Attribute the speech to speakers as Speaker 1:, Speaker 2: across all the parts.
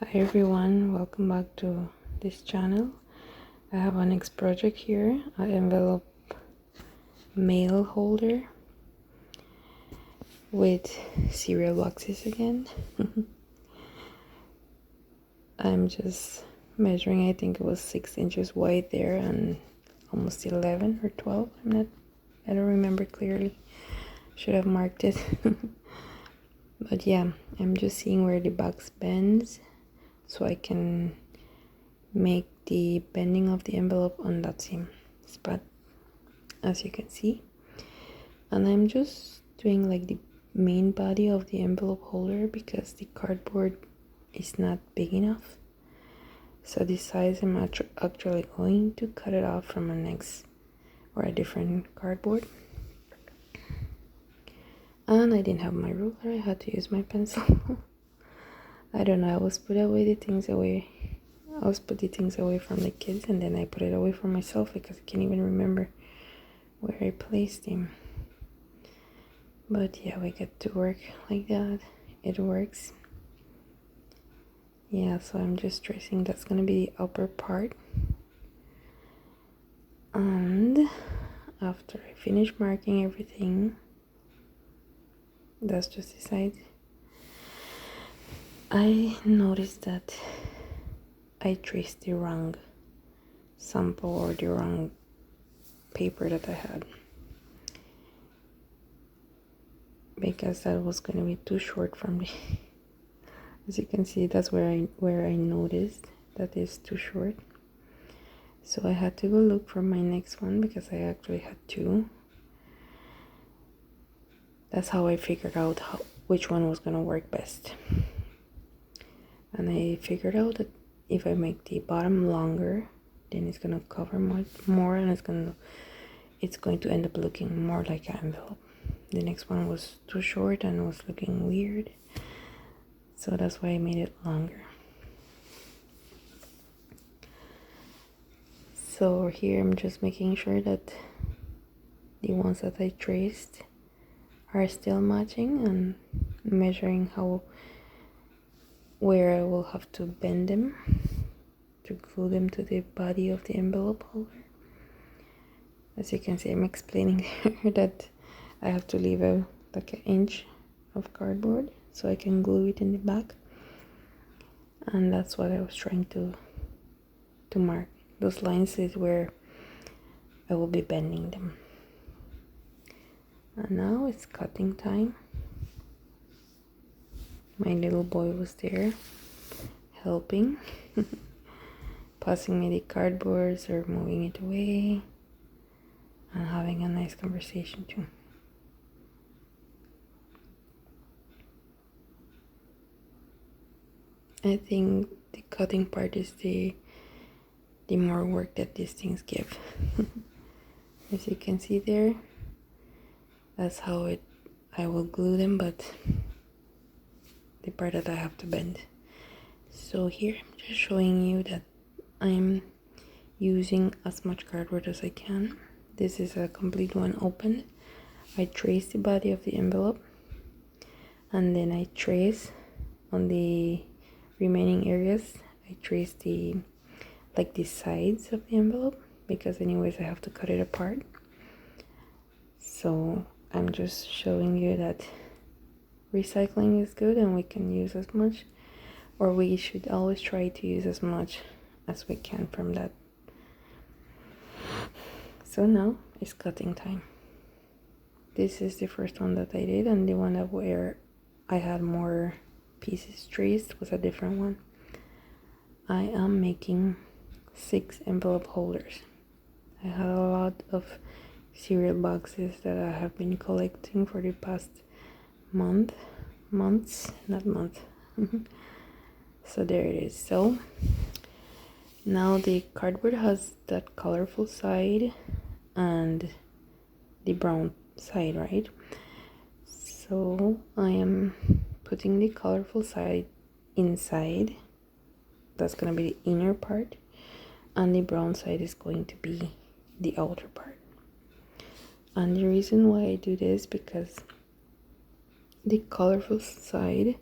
Speaker 1: Hi everyone, welcome back to this channel. I have a next project here, an envelope mail holder with cereal boxes again. I'm just measuring, I think it was 6 inches wide there and almost 11 or 12. I don't remember clearly. Should have marked it. But yeah, I'm just seeing where the box bends so I can make the bending of the envelope on that same spot, as you can see. And I'm just doing like the main body of the envelope holder because the cardboard is not big enough. So this size I'm actually going to cut it off from a next or a different cardboard. And I didn't have my ruler, I had to use my pencil. I don't know, I always put the things away from the kids, and then I put it away from myself because I can't even remember where I placed them. But yeah, we get to work like that. It works. Yeah, so I'm just tracing. That's gonna be the upper part. And after I finish marking everything, that's just the side. I noticed that I traced the wrong sample or the wrong paper that I had, because that was going to be too short from the as you can see, that's where I noticed that is too short. So I had to go look for my next one because I actually had two. That's how I figured out which one was going to work best. And I figured out that if I make the bottom longer, then it's going to cover more and it's going to end up looking more like an envelope. The next one was too short and was looking weird, so that's why I made it longer. So here I'm just making sure that the ones that I traced are still matching and measuring where I will have to bend them to glue them to the body of the envelope holder. As you can see, I'm explaining there that I have to leave out like an inch of cardboard so I can glue it in the back, and that's what I was trying to mark. Those lines is where I will be bending them. And now it's cutting time. My little boy was there helping, passing me the cardboards or moving it away, and having a nice conversation too. I think the cutting part is the more work that these things give. As you can see there, that's how I will glue them, but the part that I have to bend. So here I'm just showing you that I'm using as much cardboard as I can. This is a complete one open. I trace the body of the envelope, and then I trace on the remaining areas. I trace the sides of the envelope, because anyways I have to cut it apart. So I'm just showing you that recycling is good and we can use as much, or we should always try to use as much as we can from that. So now it's cutting time. This is the first one that I did, and the one that where I had more pieces traced was a different one. I am making 6 envelope holders. I had a lot of cereal boxes that I have been collecting for the past months. So there it is. So now the cardboard has that colorful side and the brown side, right? So I am putting the colorful side inside. That's gonna be the inner part, and the brown side is going to be the outer part. And the reason why I do this, because the colorful side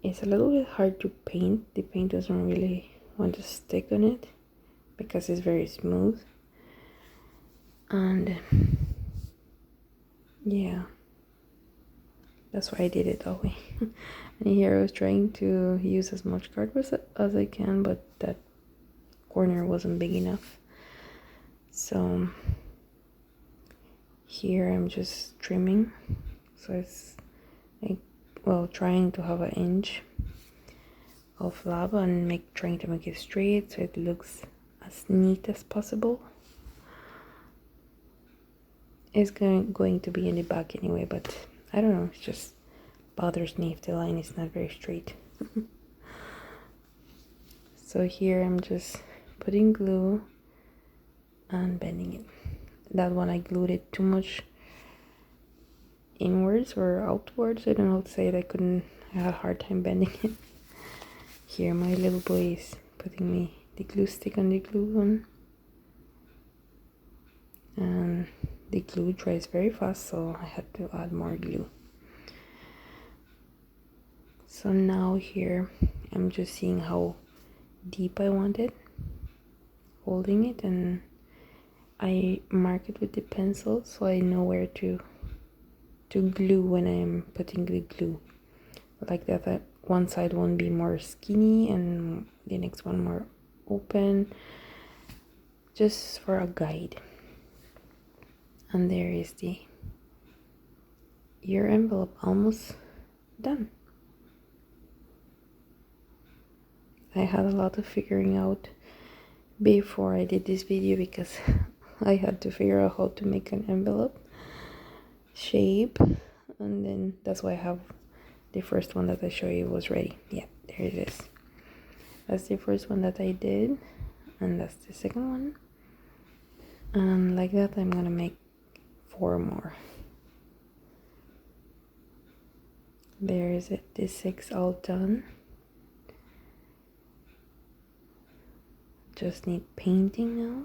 Speaker 1: It's a little bit hard to paint. The paint doesn't really want to stick on it because it's very smooth. And yeah, that's why I did it that way. And here I was trying to use as much cardboard as I can, but that corner wasn't big enough. So here I'm just trimming, so it's like, well, trying to have an inch of lava and trying to make it straight so it looks as neat as possible. It's going to be in the back anyway, but I don't know, it just bothers me if the line is not very straight. So here I'm just putting glue and bending it. That one I glued it too much inwards or outwards, I don't know how to say it. I had a hard time bending it. Here my little boy is putting me the glue stick on the glue gun, and the glue dries very fast, so I had to add more glue. So now here I'm just seeing how deep I want it, holding it, and I mark it with the pencil so I know where to glue when I'm putting the glue, like that one side won't be more skinny and the next one more open, just for a guide. And there is your envelope almost done. I had a lot of figuring out before I did this video because I had to figure out how to make an envelope shape, and then that's why I have the first one that I show you was ready. Yeah, there it is. That's the first one that I did, and that's the second one. And like that I'm gonna make 4 more. There is it, the 6 all done. Just need painting now.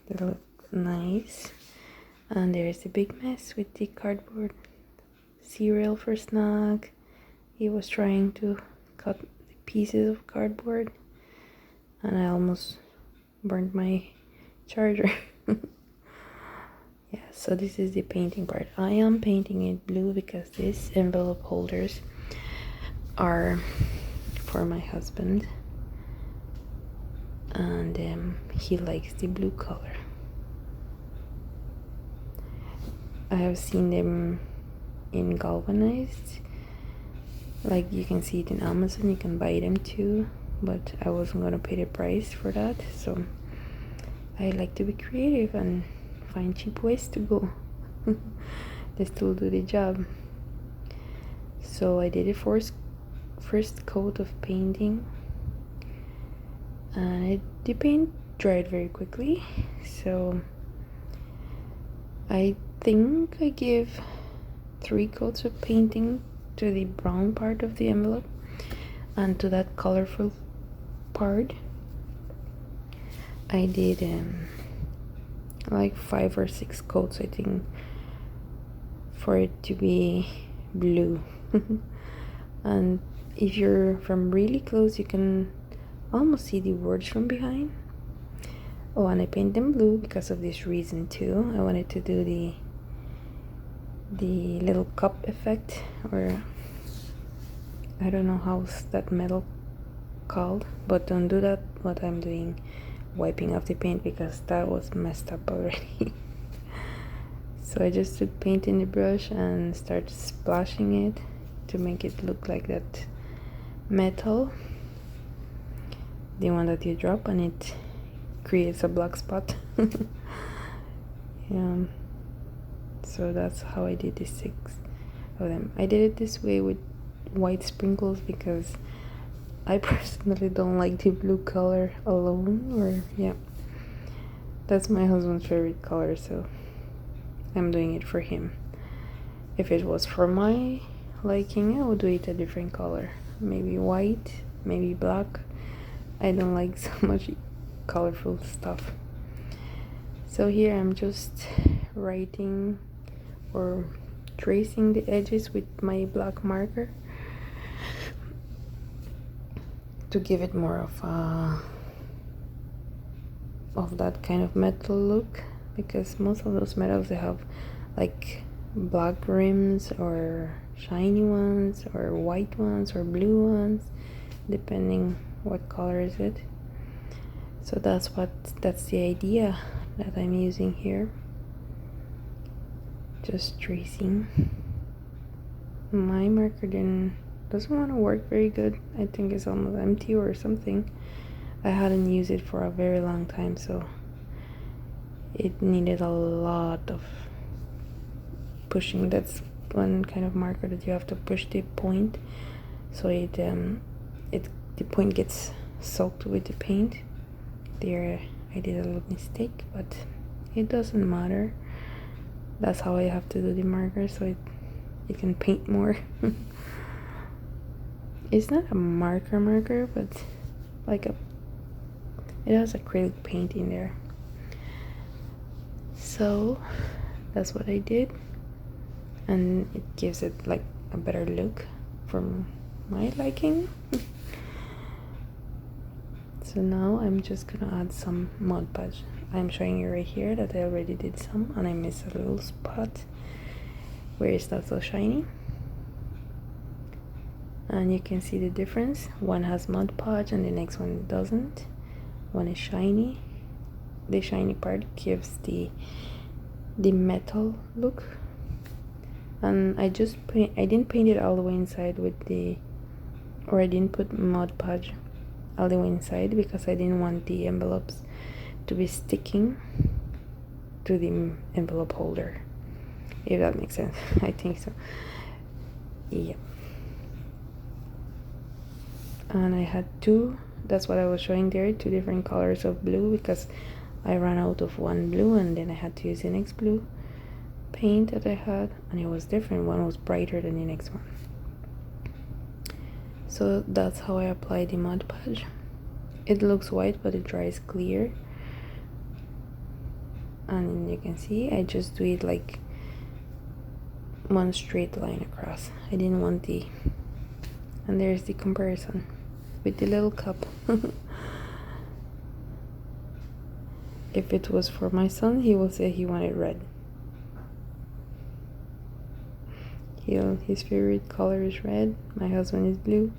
Speaker 1: They look nice. And there's the big mess with the cardboard cereal for Snug. He was trying to cut the pieces of cardboard and I almost burned my charger. Yeah, so this is the painting part. I am painting it blue because these envelope holders are for my husband, and he likes the blue color. I have seen them in galvanized, like you can see it in Amazon, you can buy them too, but I wasn't gonna pay the price for that, so I like to be creative and find cheap ways to go. They still do the job. So I did a first coat of painting, and the paint dried very quickly, so I think I give 3 coats of painting to the brown part of the envelope, and to that colorful part I did like 5 or 6 coats, I think, for it to be blue. And if you're from really close, you can almost see the words from behind. Oh, and I paint them blue because of this reason too. I wanted to do the little cup effect, or I don't know how's that metal called, but don't do that what I'm doing, wiping off the paint, because that was messed up already. So I just took paint in the brush and started splashing it to make it look like that metal, the one that you drop and it creates a black spot. Yeah, so that's how I did the 6 of them. I did it this way with white sprinkles because I personally don't like the blue color alone, or yeah, that's my husband's favorite color, so I'm doing it for him. If it was for my liking, I would do it a different color, maybe white, maybe black. I don't like so much colorful stuff. So here I'm just writing or tracing the edges with my black marker to give it more of that kind of metal look, because most of those metals, they have like black rims or shiny ones or white ones or blue ones, depending what color is it. So that's the idea that I'm using here. Just tracing. My marker doesn't want to work very good. I think it's almost empty or something. I hadn't used it for a very long time, so it needed a lot of pushing. That's one kind of marker that you have to push the point, so the point gets soaked with the paint. There I did a little mistake, but it doesn't matter. That's how I have to do the marker, so it can paint more. It's not a marker, but like it has acrylic paint in there. So that's what I did, and it gives it like a better look from my liking. So now I'm just gonna add some Mod Podge. I'm showing you right here that I already did some, and I missed a little spot where it's not so shiny. And you can see the difference. One has Mod Podge and the next one doesn't. One is shiny. The shiny part gives the metal look. And I didn't paint it all the way inside I didn't put Mod Podge all the way inside because I didn't want the envelopes to be sticking to the envelope holder, if that makes sense. I think so. Yeah. And I had that's what I was showing there, two different colors of blue, because I ran out of one blue and then I had to use the next blue paint that I had, and it was different. One was brighter than the next one. So that's how I apply the Mod Podge. It looks white, but it dries clear. And you can see I just do it like one straight line across. I didn't want and there's the comparison with the little cup. If it was for my son, he will say he wanted red. His favorite color is red. My husband is blue.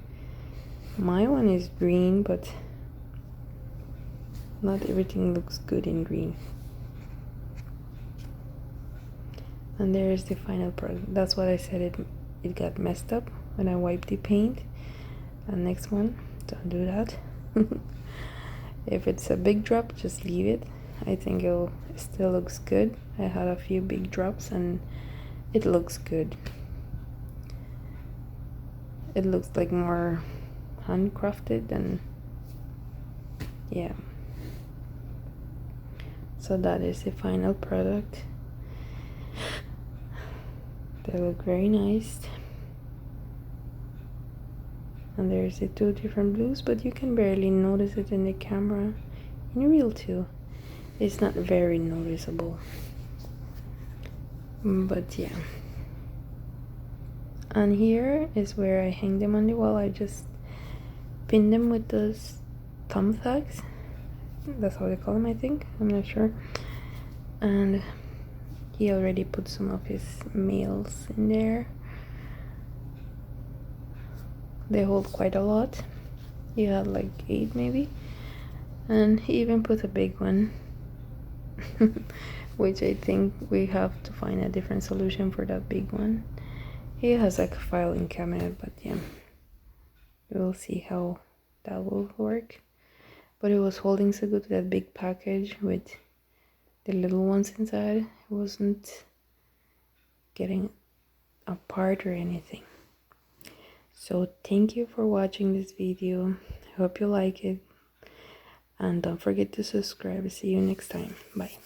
Speaker 1: My one is green, but not everything looks good in green. And there's the final product. That's what I said, it got messed up when I wiped the paint. And next one, don't do that. If it's a big drop, just leave it. I think it still looks good. I had a few big drops and it looks good. It looks like more handcrafted, and yeah. So that is the final product. They look very nice. And there's the two different blues, but you can barely notice it in the camera. In real too, it's not very noticeable. But yeah. And here is where I hang them on the wall. I just pin them with those thumbtacks. That's how they call them, I think. I'm not sure. And he already put some of his mails in there. They hold quite a lot. He had like 8 maybe. And he even put a big one. Which I think we have to find a different solution for that big one. He has like a filing cabinet, but yeah, we'll see how that will work. But it was holding so good, that big package with the little ones inside. It wasn't getting apart or anything. So thank you for watching this video. I hope you like it, and don't forget to subscribe. See you next time. Bye.